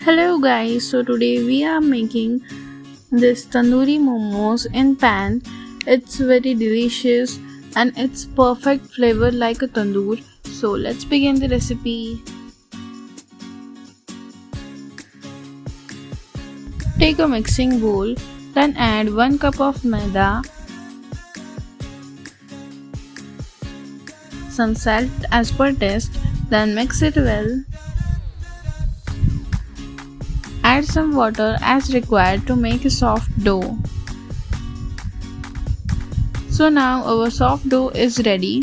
Hello guys, so today we are making this tandoori momos in pan. It's very delicious and it's perfect flavor like a tandoor. So let's begin the recipe. Take a mixing bowl, then add 1 cup of maida, some salt as per taste, then mix it well. Add some water as required to make a soft dough. So now our soft dough is ready.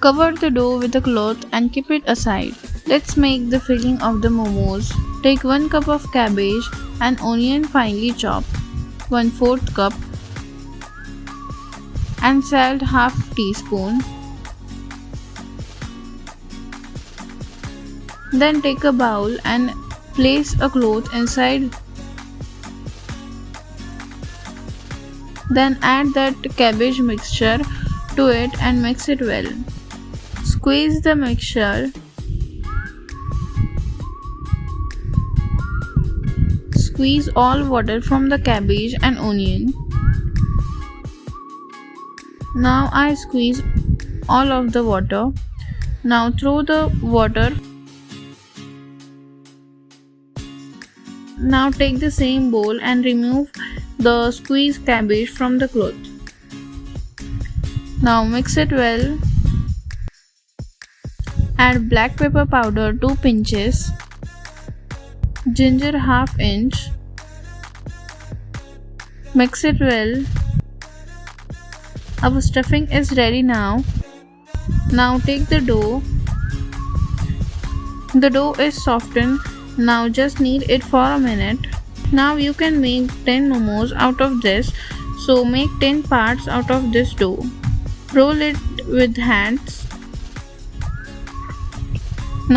Cover the dough with a cloth and keep it aside. Let's make the filling of the momos. Take 1 cup of cabbage and onion finely chopped, 1/4 cup, and salt half teaspoon. Then take a bowl and place a cloth inside. Then add that cabbage mixture to it and mix it well. Squeeze the mixture. Squeeze all water from the cabbage and onion. Now I squeeze all of the water. Now throw the water. Now take the same bowl and remove the squeezed cabbage from the cloth. Now mix it well. Add black pepper powder 2 pinches, ginger ½ inch. Mix it well. Our stuffing is ready now. Now take the dough. The dough is softened. Now just knead it for a minute. Now you can make 10 momos out of this. So make 10 parts out of this dough. Roll it with hands.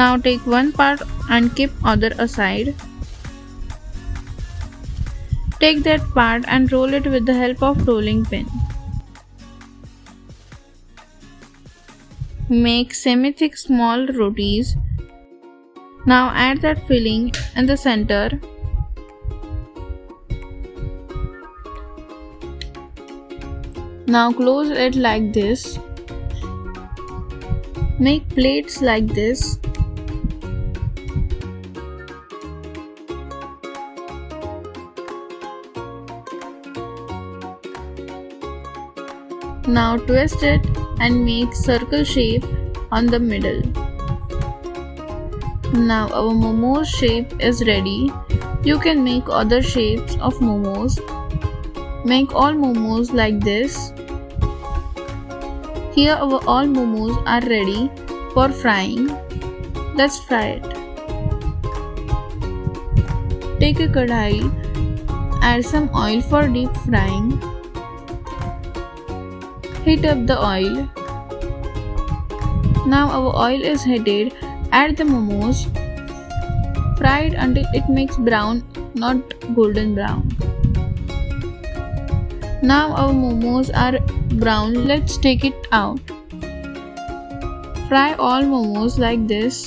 Now take one part and keep other aside. Take that part and roll it with the help of rolling pin. Make semi-thick small rotis. Now add that filling in the center. Now close it like this. Make plates like this. Now twist it and make circle shape on the middle. Now our momos shape is ready. You can make other shapes of momos. Make all momos like this. Here our all momos are ready for frying. Let's fry it. Take a kadai, add some oil for deep frying. Heat up the oil. Now our oil is heated. Add the momos. Fry it until it makes brown, not golden brown. Now our momos are brown. Let's take it out. Fry all momos like this.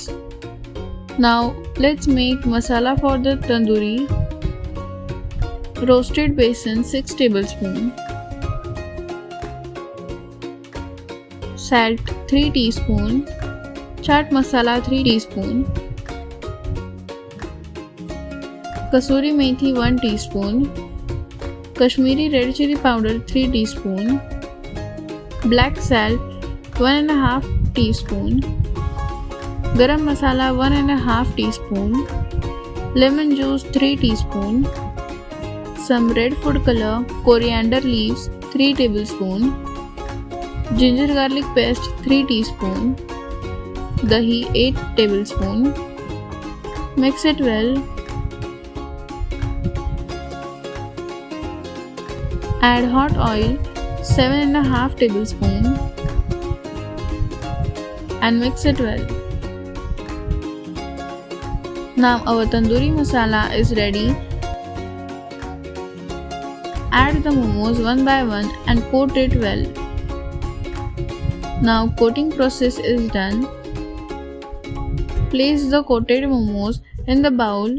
Now let's make masala for the tandoori. Roasted besan 6 tablespoons. Salt 3 teaspoons. Chaat masala 3 teaspoon. Kasuri methi 1 teaspoon. Kashmiri Red chilli powder 3 teaspoon. Black salt 1½ teaspoon. Garam masala 1½ teaspoon. Lemon juice 3 teaspoon. Some red food color, coriander leaves 3 tablespoon. Ginger garlic paste 3 teaspoon. Dahi 8 tablespoon. Mix it well. Add hot oil 7½ tablespoon and mix it well. Now our tandoori masala is ready. Add the momos one by one and coat it well. Now coating process is done. Place the coated momos in the bowl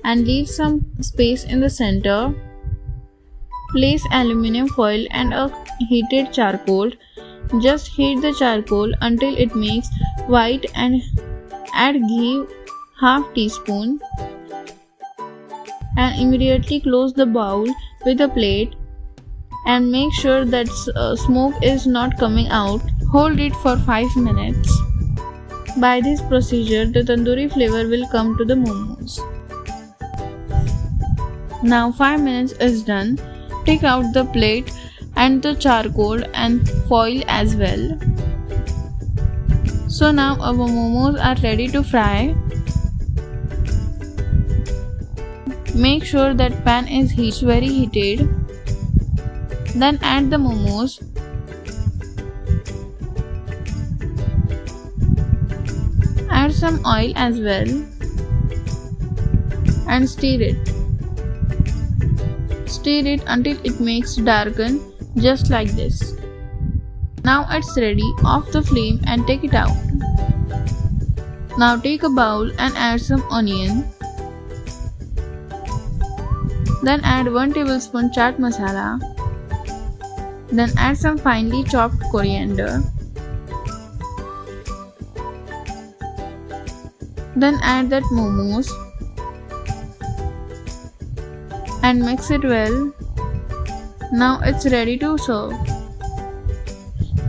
and leave some space in the center. Place aluminium foil and a heated charcoal. Just heat the charcoal until it makes white and add ghee half teaspoon and immediately close the bowl with a plate and make sure that smoke is not coming out. Hold it for 5 minutes. By this procedure, the tandoori flavor will come to the momos. Now 5 minutes is done. Take out the plate and the charcoal and foil as well. So now our momos are ready to fry. Make sure that pan is very heated. Then add the momos. Add some oil as well and stir it. Stir it until it makes darken, just like this. Now it's ready. Off the flame and take it out. Now take a bowl and add some onion. Then add 1 tablespoon chaat masala. Then add some finely chopped coriander. Then add that momos and mix it well. Now it's ready to serve.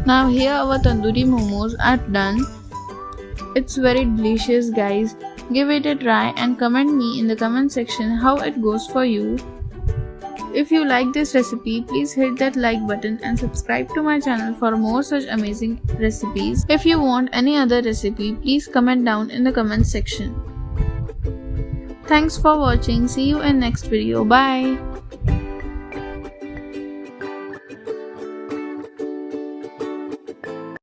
Now here our tandoori momos are done. It's very delicious, guys. Give it a try and comment me in the comment section how it goes for you. If you like this recipe, please hit that like button and subscribe to my channel for more such amazing recipes. If you want any other recipe, please comment down in the comment section. Thanks for watching. See you in next video. Bye.